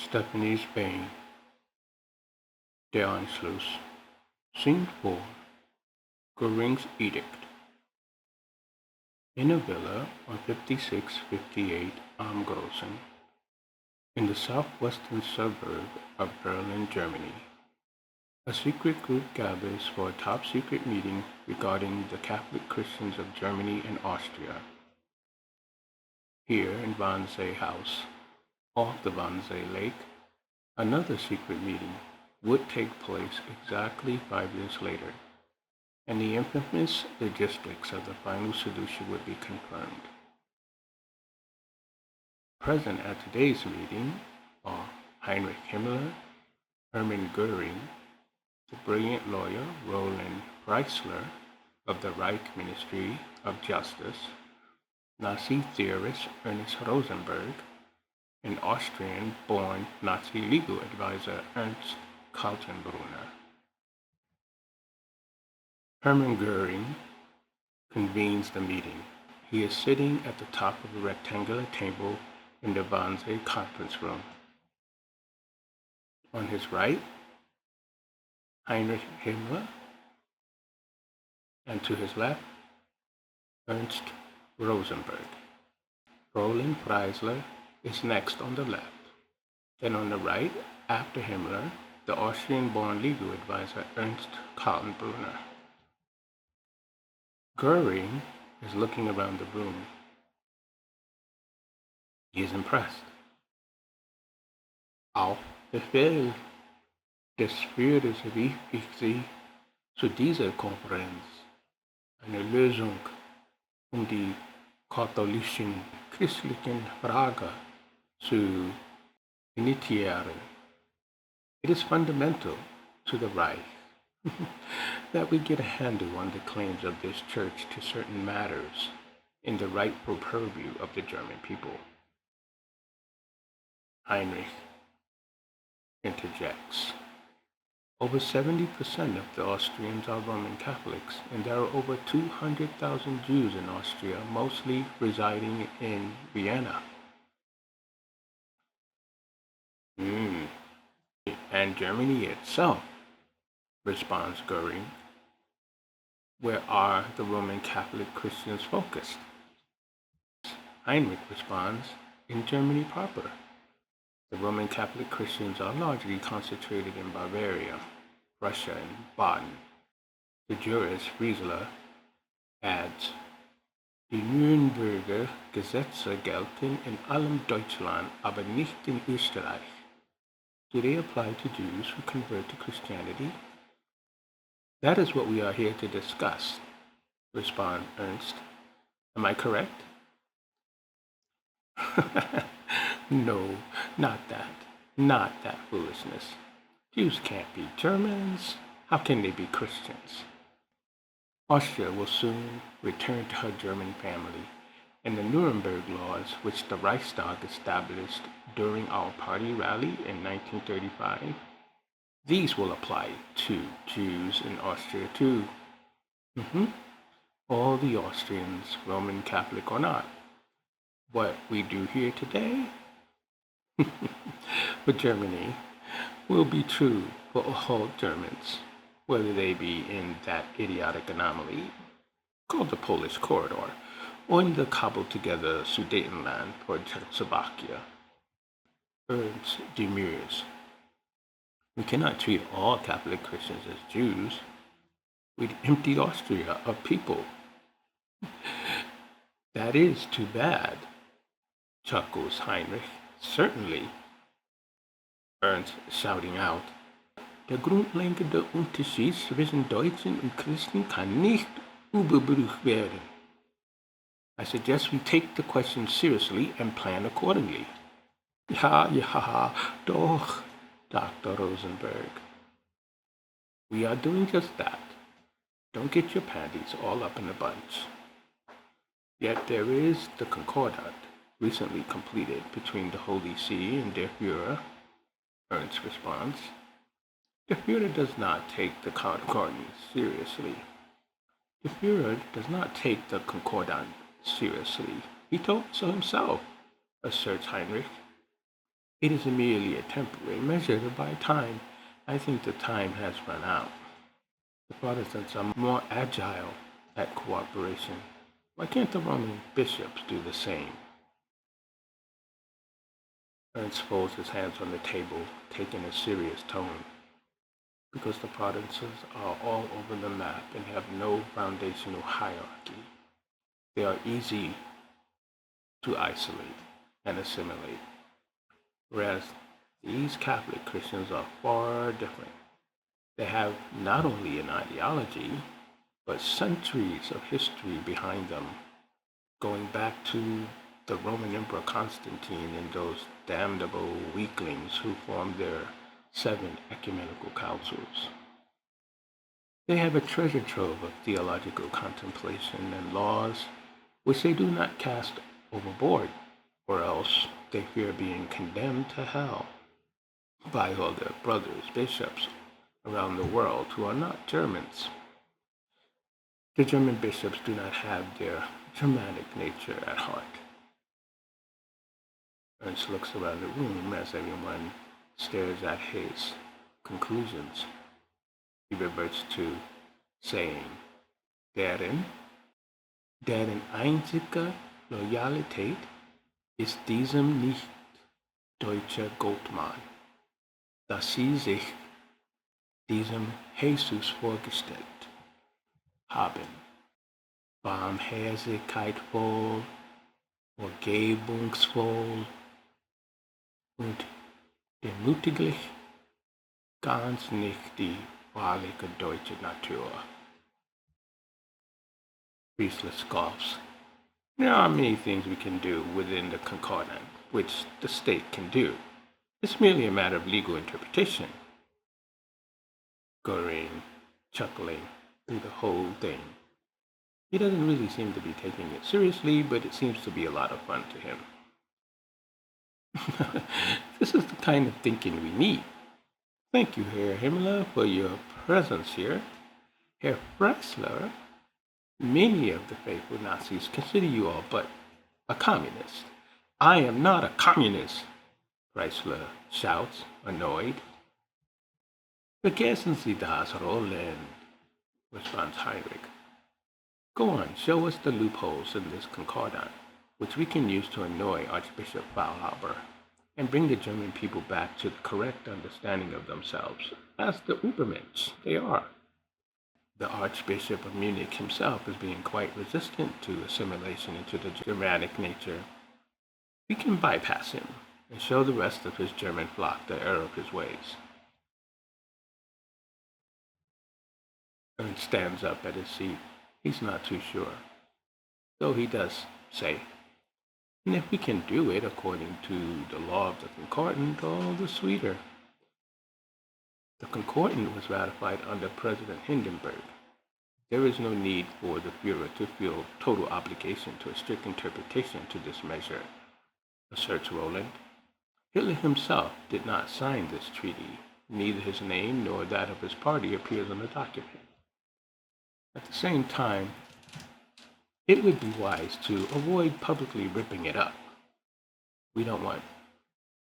Stefani's Bane, der Anschluss, Scene 4, Göring's Edict. In a villa on 5658 Amgrossen, in the southwestern suburb of Berlin, Germany, a secret group gathers for a top-secret meeting regarding the Catholic Christians of Germany and Austria. Here in Wannsee House, off the Wannsee Lake, another secret meeting would take place exactly 5 years later, and the infamous logistics of the final solution would be confirmed. Present at today's meeting are Heinrich Himmler, Hermann Göring, the brilliant lawyer Roland Freisler of the Reich Ministry of Justice, Nazi theorist Ernst Rosenberg, and Austrian-born Nazi legal advisor Ernst Kaltenbrunner. Hermann Göring convenes the meeting. He is sitting at the top of a rectangular table in the Wannsee conference room. On his right, Heinrich Himmler, and to his left, Ernst Rosenberg. Roland Freisler is next on the left. Then on the right, after Himmler, the Austrian-born legal advisor Ernst Kaltenbrunner. Göring is looking around the room. He is impressed. Auf Befehl des Führers rief ich Sie zu dieser Konferenz, eine Lösung die katholischen christlichen Frage zu initiieren. It is fundamental to the Reich that we get a handle on the claims of this church to certain matters in the rightful purview of the German people. Heinrich interjects. Over 70% of the Austrians are Roman Catholics, and there are over 200,000 Jews in Austria, mostly residing in Vienna. And Germany itself, responds Göring. Where are the Roman Catholic Christians focused? Heinrich responds, in Germany proper. The Roman Catholic Christians are largely concentrated in Bavaria, Russia, and Baden. The jurist Freisler adds, Die Nürnberger Gesetze gelten in allem Deutschland, aber nicht in Österreich. Do they apply to Jews who convert to Christianity? That is what we are here to discuss, responds Ernst. Am I correct? No, not that foolishness. Jews can't be Germans. How can they be Christians? Austria will soon return to her German family, and the Nuremberg laws, which the Reichstag established during our party rally in 1935, these will apply to Jews in Austria too. All the Austrians, Roman Catholic or not. What we do here today for Germany will be true for all Germans, whether they be in that idiotic anomaly called the Polish corridor or in the cobbled-together Sudetenland for Czechoslovakia. Ernst demurs. We cannot treat all Catholic Christians as Jews. We'd empty Austria of people. That is too bad, chuckles Heinrich. Certainly. Ernst shouting out, Der grundlegende Unterschied zwischen Deutschen und Christen kann nicht überbrückt werden. I suggest we take the question seriously and plan accordingly. Ja, doch, Dr. Rosenberg. We are doing just that. Don't get your panties all up in a bunch. Yet there is the Concordat, recently completed between the Holy See and der Führer. Ernst responds. The Führer does not take the Concordat seriously. The Führer does not take the Concordat seriously. He told so himself, asserts Heinrich. It is merely a temporary measure by time. I think the time has run out. The Protestants are more agile at cooperation. Why can't the Roman bishops do the same? Ernst folds his hands on the table, taking a serious tone. Because the Protestants are all over the map and have no foundational hierarchy, they are easy to isolate and assimilate, whereas these Catholic Christians are far different. They have not only an ideology, but centuries of history behind them, going back to the Roman Emperor Constantine and those damnable weaklings who formed their 7 ecumenical councils. They have a treasure trove of theological contemplation and laws which they do not cast overboard, or else they fear being condemned to hell by all their brothers, bishops around the world who are not Germans. The German bishops do not have their Germanic nature at heart. Ernst looks around the room as everyone stares at his conclusions. He reverts to saying, deren einzige Loyalität ist diesem nicht deutscher Gottmann, dass sie sich diesem Jesus vorgestellt haben, barmherzigkeitsvoll, vergebungsvoll und demütiglich, ganz nicht die wahrliche deutsche Natur. Priestless scoffs. There are many things we can do within the Concordat, which the state can do. It's merely a matter of legal interpretation. Goring, chuckling through the whole thing. He doesn't really seem to be taking it seriously, but it seems to be a lot of fun to him. This is the kind of thinking we need. Thank you, Herr Himmler, for your presence here. Herr Freisler, many of the faithful Nazis consider you all but a communist. I am not a communist, Freisler shouts, annoyed. Vergessen Sie das, Roland, responds Heinrich. Go on, show us the loopholes in this concordat, which we can use to annoy Archbishop Faulhaber and bring the German people back to the correct understanding of themselves as the Übermensch they are. The Archbishop of Munich himself is being quite resistant to assimilation into the Germanic nature. We can bypass him and show the rest of his German flock the error of his ways. Ernst stands up at his seat. He's not too sure, though he does say, and if we can do it according to the law of the Concordat, all the sweeter. The Concordat was ratified under President Hindenburg. There is no need for the Führer to feel total obligation to a strict interpretation to this measure, asserts Roland. Hitler himself did not sign this treaty. Neither his name nor that of his party appears on the document. At the same time, it would be wise to avoid publicly ripping it up. We don't want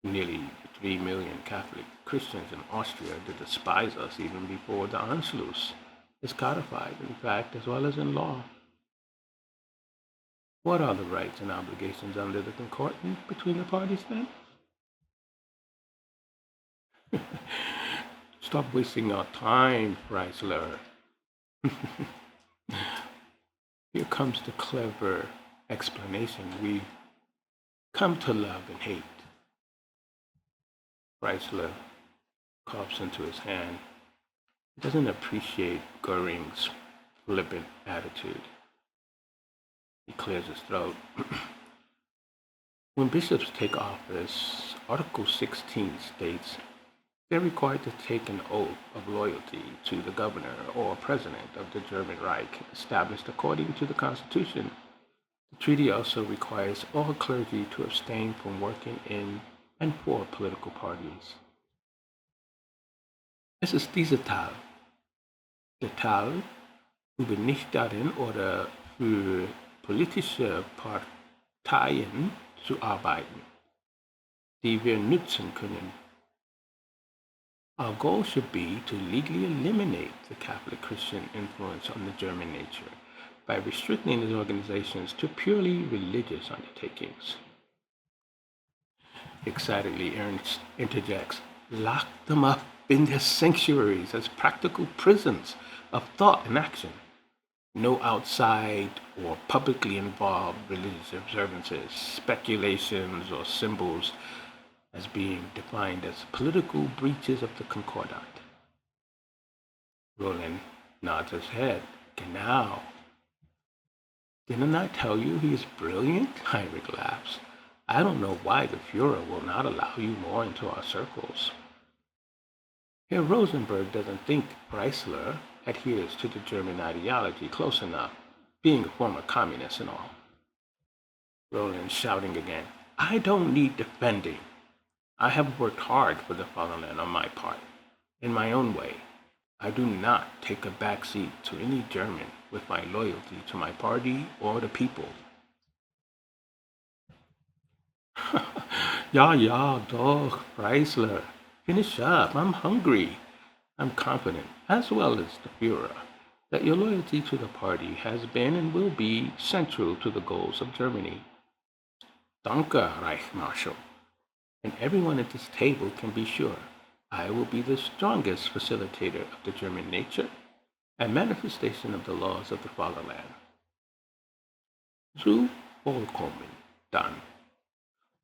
nearly 3 million Catholic Christians in Austria to despise us even before the Anschluss is codified in fact as well as in law. What are the rights and obligations under the Concordat between the parties then? Stop wasting our time, Freisler. Here comes the clever explanation we come to love and hate. Freisler coughs into his hand. He doesn't appreciate Goering's flippant attitude. He clears his throat. When bishops take office, Article 16 states they're required to take an oath of loyalty to the governor or president of the German Reich established according to the Constitution. The treaty also requires all clergy to abstain from working in and for political parties. Es ist dieser Teil, der Teil über nicht darin oder für politische Parteien zu arbeiten. die wir nutzen können. Our goal should be to legally eliminate the Catholic Christian influence on the German nature by restricting these organizations to purely religious undertakings. Excitedly, Ernst interjects, lock them up in their sanctuaries as practical prisons of thought and action. No outside or publicly involved religious observances, speculations, or symbols as being defined as political breaches of the Concordat. Roland nods his head. Genau. Didn't I tell you he is brilliant? Heinrich laughs. I don't know why the Fuhrer will not allow you more into our circles. Herr Rosenberg doesn't think Preissler adheres to the German ideology close enough, being a former communist and all. Roland shouting again, I don't need defending. I have worked hard for the fatherland on my part, in my own way. I do not take a backseat to any German with my loyalty to my party or the people. Ja, doch, Preissler. Finish up, I'm hungry. I'm confident, as well as the Führer, that your loyalty to the party has been and will be central to the goals of Germany. Danke, Reichsmarschall. And everyone at this table can be sure I will be the strongest facilitator of the German nature and manifestation of the laws of the fatherland. So vollkommen done.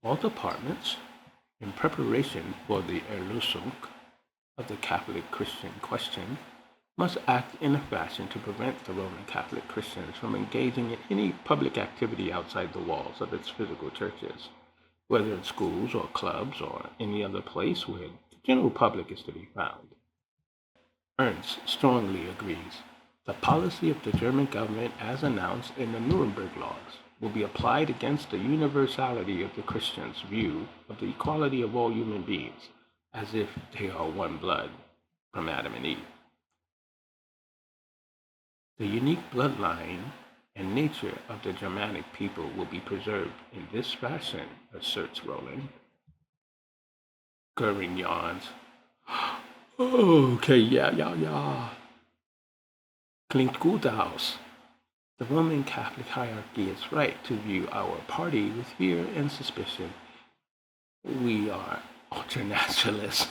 All departments, in preparation for the Erlösung of the Catholic Christian question, must act in a fashion to prevent the Roman Catholic Christians from engaging in any public activity outside the walls of its physical churches, whether in schools or clubs or any other place where the general public is to be found. Ernst strongly agrees. The policy of the German government as announced in the Nuremberg laws will be applied against the universality of the Christians' view of the equality of all human beings, as if they are one blood from Adam and Eve. The unique bloodline and nature of the Germanic people will be preserved in this fashion, asserts Roland. Goering yawns. Okay, yeah. Klingt gut aus. The Roman Catholic hierarchy is right to view our party with fear and suspicion. We are ultranationalists.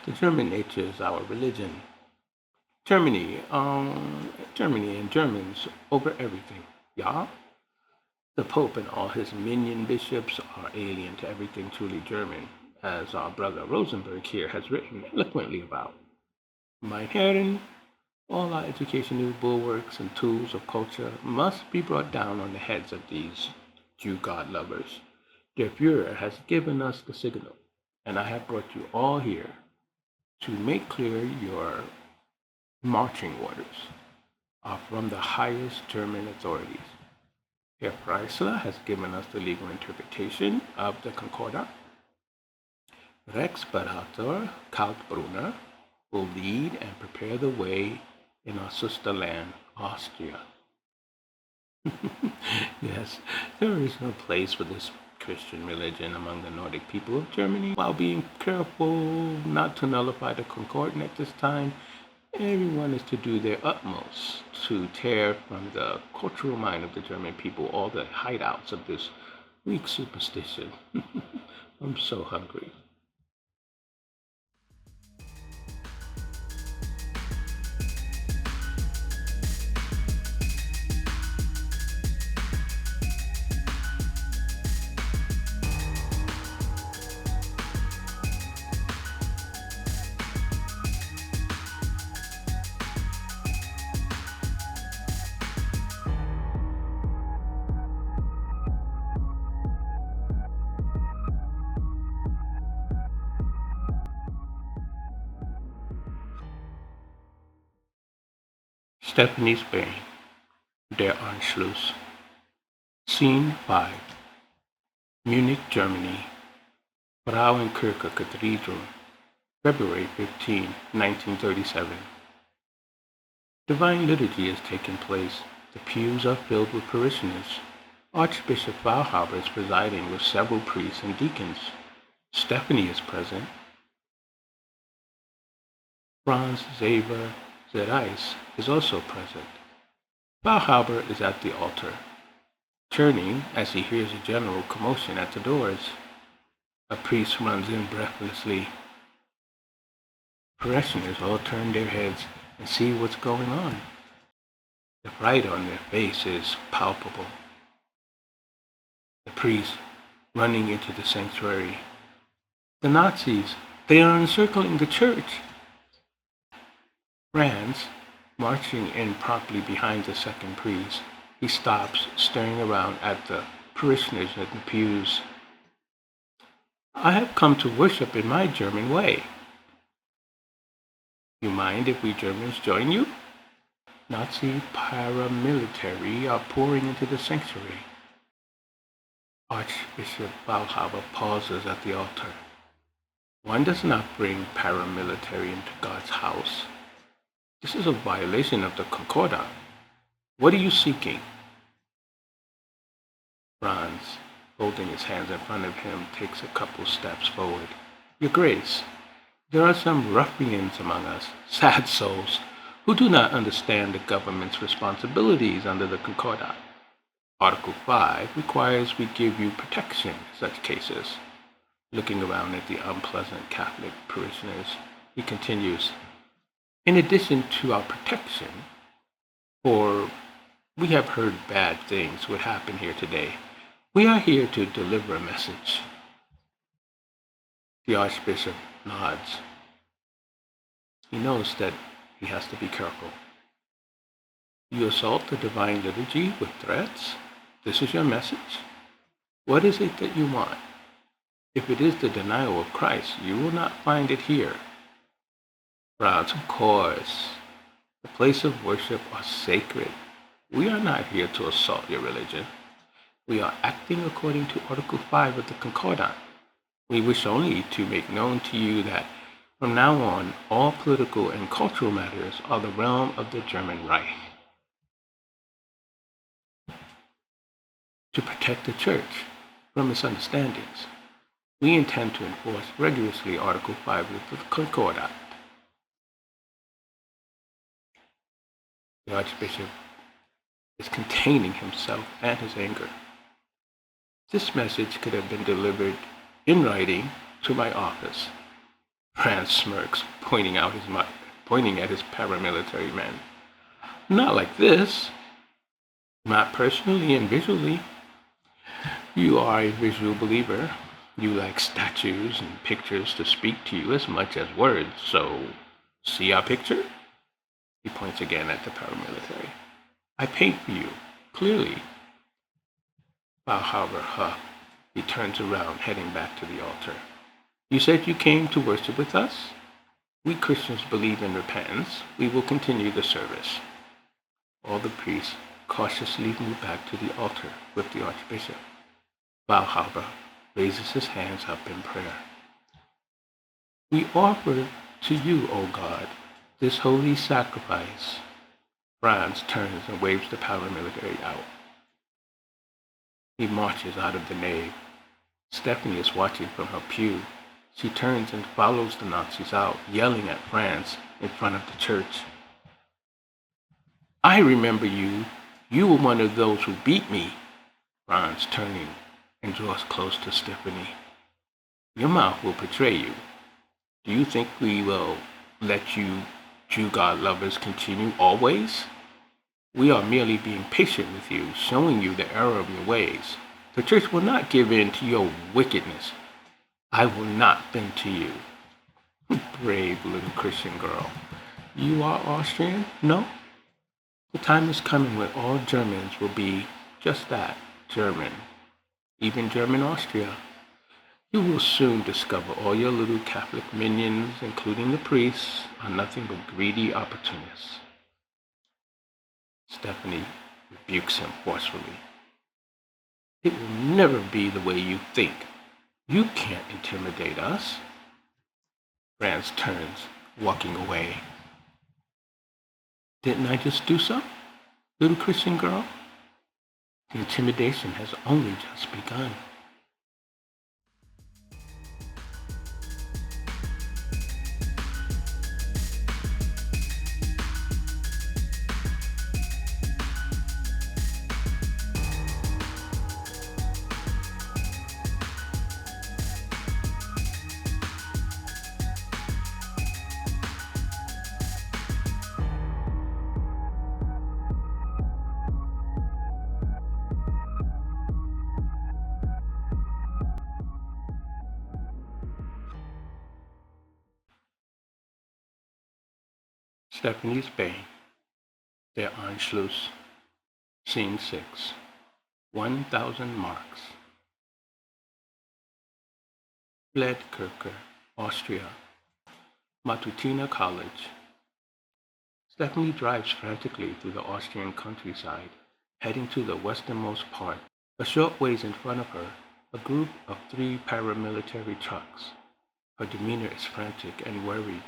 The German nature is our religion. Germany and Germans over everything. Yeah? The Pope and all his minion bishops are alien to everything truly German, as our brother Rosenberg here has written eloquently about. Mein Herren, all our educational bulwarks and tools of culture must be brought down on the heads of these Jew God lovers. Der Führer has given us the signal, and I have brought you all here to make clear your marching orders are from the highest German authorities. Herr Preissler has given us the legal interpretation of the Concordat. Rex Berater Kaltbrunner will lead and prepare the way in our sister land, Austria. Yes, there is no place for this Christian religion among the Nordic people of Germany. While being careful not to nullify the Concordat at this time, everyone is to do their utmost to tear from the cultural mind of the German people all the hideouts of this weak superstition. I'm so hungry. Stefani's Bane, Der Anschluss. Scene 5. Munich, Germany. Frauenkirche Cathedral, February 15, 1937. Divine liturgy is taking place. The pews are filled with parishioners. Archbishop Valhauber is presiding with several priests and deacons. Stefani is present. Franz Xaver Zereis is also present. Valhauber is at the altar, turning as he hears a general commotion at the doors. A priest runs in breathlessly. Parishioners all turn their heads and see what's going on. The fright on their face is palpable. The priest running into the sanctuary. The Nazis, they are encircling the church. Franz, marching in promptly behind the second priest, he stops, staring around at the parishioners in the pews. I have come to worship in my German way. You mind if we Germans join you? Nazi paramilitary are pouring into the sanctuary. Archbishop Valhauber pauses at the altar. One does not bring paramilitary into God's house. This is a violation of the Concordat. What are you seeking? Franz, holding his hands in front of him, takes a couple steps forward. Your Grace, there are some ruffians among us, sad souls, who do not understand the government's responsibilities under the Concordat. Article 5 requires we give you protection in such cases. Looking around at the unpleasant Catholic parishioners, he continues, in addition to our protection, for we have heard bad things would happen here today, we are here to deliver a message. The Archbishop nods. He knows that he has to be careful. You assault the divine liturgy with threats? This is your message? What is it that you want? If it is the denial of Christ, you will not find it here. Franz, of course. The place of worship are sacred. We are not here to assault your religion. We are acting according to Article 5 of the Concordat. We wish only to make known to you that from now on, all political and cultural matters are the realm of the German Reich. To protect the Church from misunderstandings, we intend to enforce rigorously Article 5 of the Concordat. The Archbishop is containing himself and his anger. This message could have been delivered in writing to my office. Franz smirks, pointing at his paramilitary men. Not like this. Not personally and visually. You are a visual believer. You like statues and pictures to speak to you as much as words, so see our picture? He points again at the paramilitary. I paint for you, clearly. Valhauber huffed. He turns around, heading back to the altar. You said you came to worship with us? We Christians believe in repentance. We will continue the service. All the priests cautiously move back to the altar with the Archbishop. Valhauber raises his hands up in prayer. We offer to you, O God, this holy sacrifice. Franz turns and waves the paramilitary out. He marches out of the nave. Stefani is watching from her pew. She turns and follows the Nazis out, yelling at Franz in front of the church. I remember you. You were one of those who beat me. Franz, turning, and draws close to Stefani. Your mouth will betray you. Do you think we will let you Jew God lovers continue always? We are merely being patient with you, showing you the error of your ways. The church will not give in to your wickedness. I will not bend to you. Brave little Christian girl. You are Austrian? No? The time is coming when all Germans will be just that, German. Even German Austria. You will soon discover all your little Catholic minions, including the priests, are nothing but greedy opportunists. Stefani rebukes him forcefully. It will never be the way you think. You can't intimidate us. Franz turns, walking away. Didn't I just do so, little Christian girl? The intimidation has only just begun. Stephanie's Bane, der Anschluss, Scene 6, 1,000 marks. Bledkirche, Austria, Matutina College. Stephanie drives frantically through the Austrian countryside, heading to the westernmost part. A short ways in front of her, a group of 3 paramilitary trucks. Her demeanor is frantic and worried.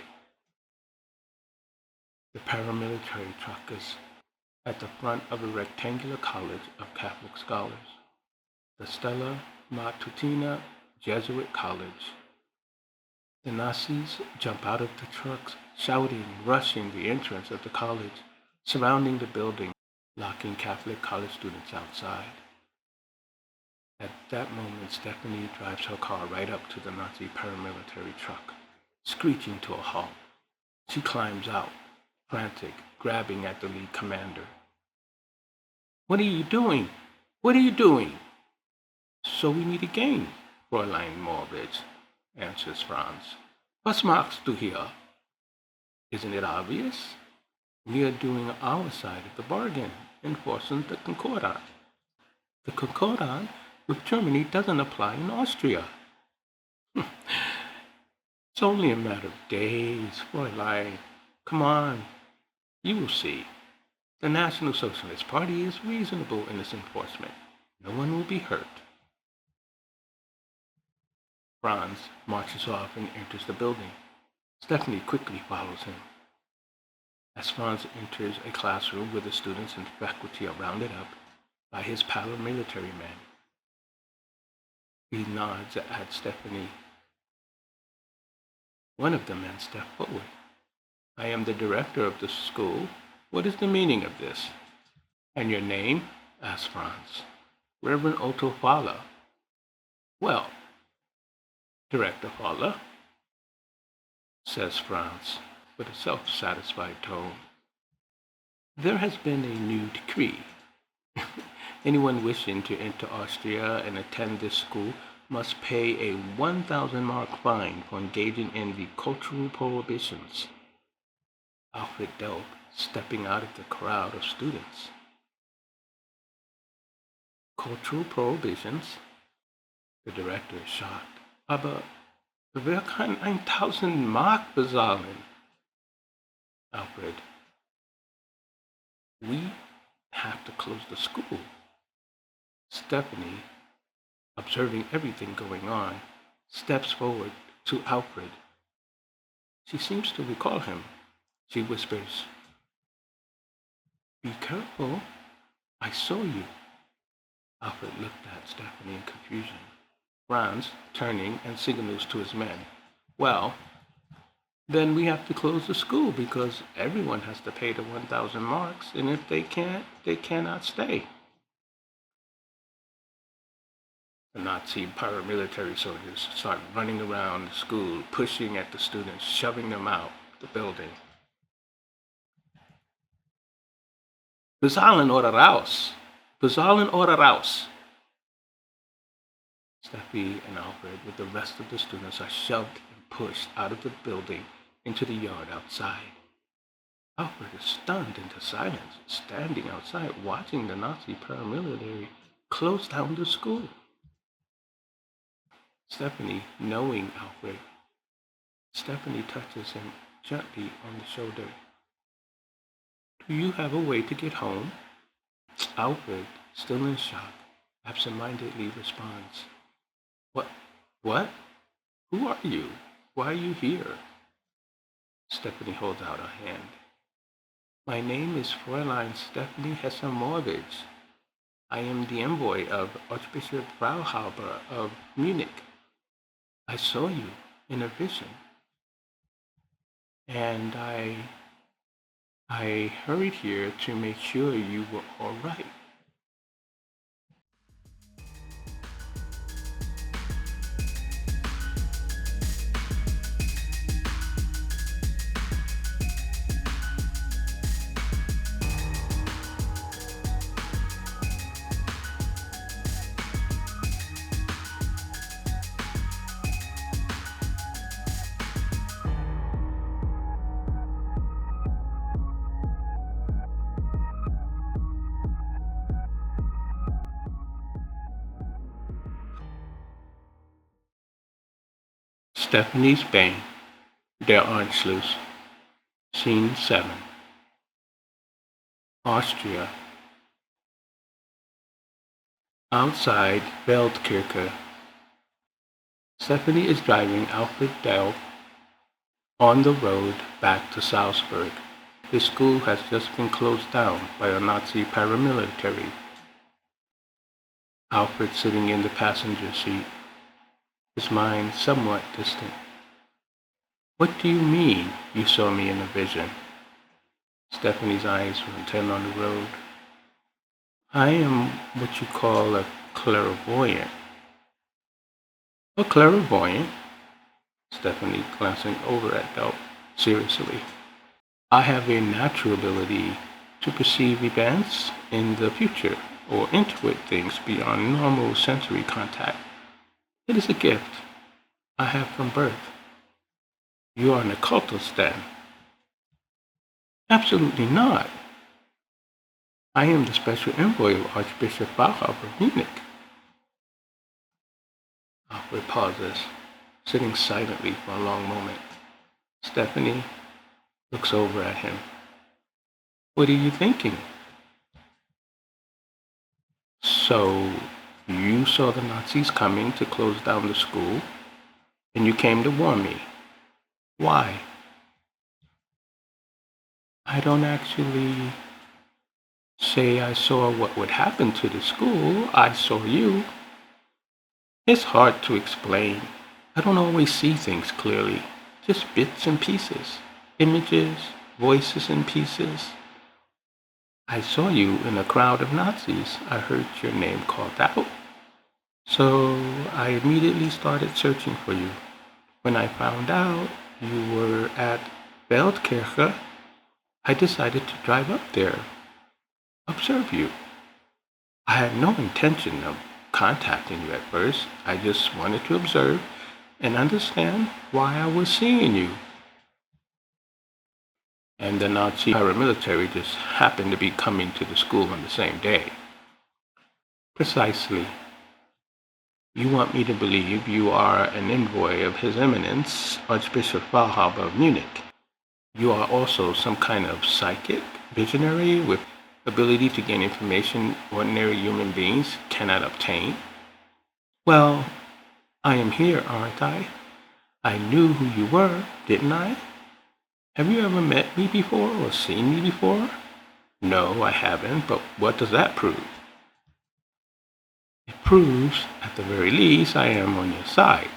The paramilitary truck is at the front of a rectangular college of Catholic scholars, the Stella Matutina Jesuit College. The Nazis jump out of the trucks, shouting, rushing the entrance of the college, surrounding the building, locking Catholic college students outside. At that moment, Stephanie drives her car right up to the Nazi paramilitary truck, screeching to a halt. She climbs out, frantic, grabbing at the lead commander. "What are you doing? What are you doing?" "So we meet again, Fräulein Morewedge," answers Franz. "Was machst du hier?" "Isn't it obvious? We are doing our side of the bargain, enforcing the Concordat. The Concordat with Germany doesn't apply in Austria." "It's only a matter of days, Fräulein. Come on. You will see. The National Socialist Party is reasonable in its enforcement. No one will be hurt." Franz marches off and enters the building. Stephanie quickly follows him. As Franz enters a classroom with the students and faculty are rounded up by his paramilitary men, he nods at Stephanie. One of the men steps forward. "I am the director of the school. What is the meaning of this?" "And your name?" asks Franz. "Reverend Otto Faller." "Well, Director Faller," says Franz with a self-satisfied tone, "there has been a new decree. Anyone wishing to enter Austria and attend this school must pay a 1,000 mark fine for engaging in the cultural prohibitions." Alfred Delp stepping out of the crowd of students. "Cultural prohibitions?" The director is shocked. "Aber wer kann 1,000 Mark bezahlen?" Alfred, "We have to close the school." Stephanie, observing everything going on, steps forward to Alfred. She seems to recall him. She whispers, "Be careful. I saw you." Alfred looked at Stephanie in confusion. Franz, turning and signals to his men. "Well, then we have to close the school because everyone has to pay the 1,000 marks, and if they can't, they cannot stay." The Nazi paramilitary soldiers start running around the school, pushing at the students, shoving them out the building. "Bezahlen oder raus! Bezahlen oder raus!" Steffi and Alfred, with the rest of the students, are shoved and pushed out of the building into the yard outside. Alfred is stunned into silence, standing outside watching the Nazi paramilitary close down the school. Stephanie, knowing Alfred, Stephanie touches him gently on the shoulder. "Do you have a way to get home?" Alfred, still in shock, absent-mindedly responds, What? Who are you? Why are you here?" Stephanie holds out her hand. "My name is Fräulein Stefani Hesse-Morewedge. I am the envoy of Archbishop of Munich. I saw you in a vision, and I hurried here to make sure you were all right. Stephanie's Bane, der Anschluss, Scene 7. Austria. Outside Feldkirche. Stephanie is driving Alfred Dell on the road back to Salzburg. His school has just been closed down by a Nazi paramilitary. Alfred sitting in the passenger seat, his mind somewhat distant. What do you mean you saw me in a vision? Stephanie's eyes were intent on the road. I am what you call a clairvoyant. A clairvoyant? Stephanie glancing over at Delp seriously. I have a natural ability to perceive events in the future or intuit things beyond normal sensory contact. It is a gift I have from birth. You are an occultist then? Absolutely not. I am the special envoy of Archbishop of Munich. Alfred pauses, sitting silently for a long moment. Stephanie looks over at him. What are you thinking? So, you saw the Nazis coming to close down the school, and you came to warn me. Why? I don't actually say I saw what would happen to the school. I saw you. It's hard to explain. I don't always see things clearly. Just bits and pieces. Images, voices and pieces. I saw you in a crowd of Nazis. I heard your name called out. So I immediately started searching for you. When I found out you were at Feldkirche, I decided to drive up there, observe you. I had no intention of contacting you at first. I just wanted to observe and understand why I was seeing you. And the Nazi paramilitary just happened to be coming to the school on the same day. Precisely. You want me to believe you are an envoy of His Eminence, Archbishop of Munich. You are also some kind of psychic, visionary with ability to gain information ordinary human beings cannot obtain. Well, I am here, aren't I? I knew who you were, didn't I? Have you ever met me before or seen me before? No, I haven't, but what does that prove? It proves, at the very least, I am on your side.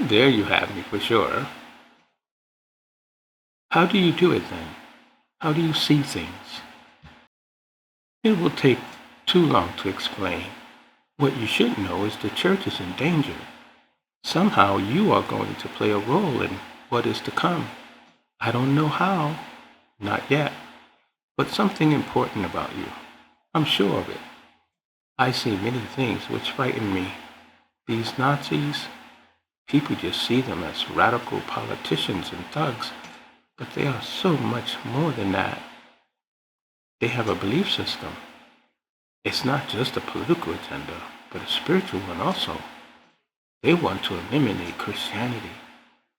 There you have me for sure. How do you do it then? How do you see things? It will take too long to explain. What you should know is the church is in danger. Somehow you are going to play a role in what is to come. I don't know how, not yet, but something important about you. I'm sure of it. I see many things which frighten me. These Nazis, people just see them as radical politicians and thugs, but they are so much more than that. They have a belief system. It's not just a political agenda, but a spiritual one also. They want to eliminate Christianity,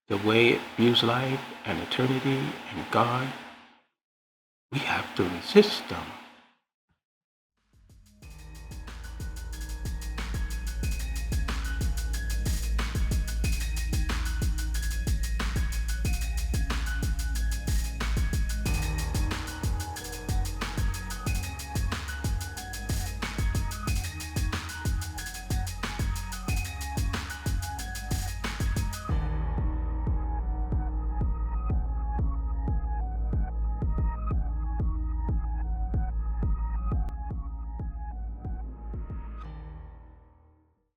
the way it views life and eternity and God. We have to resist them.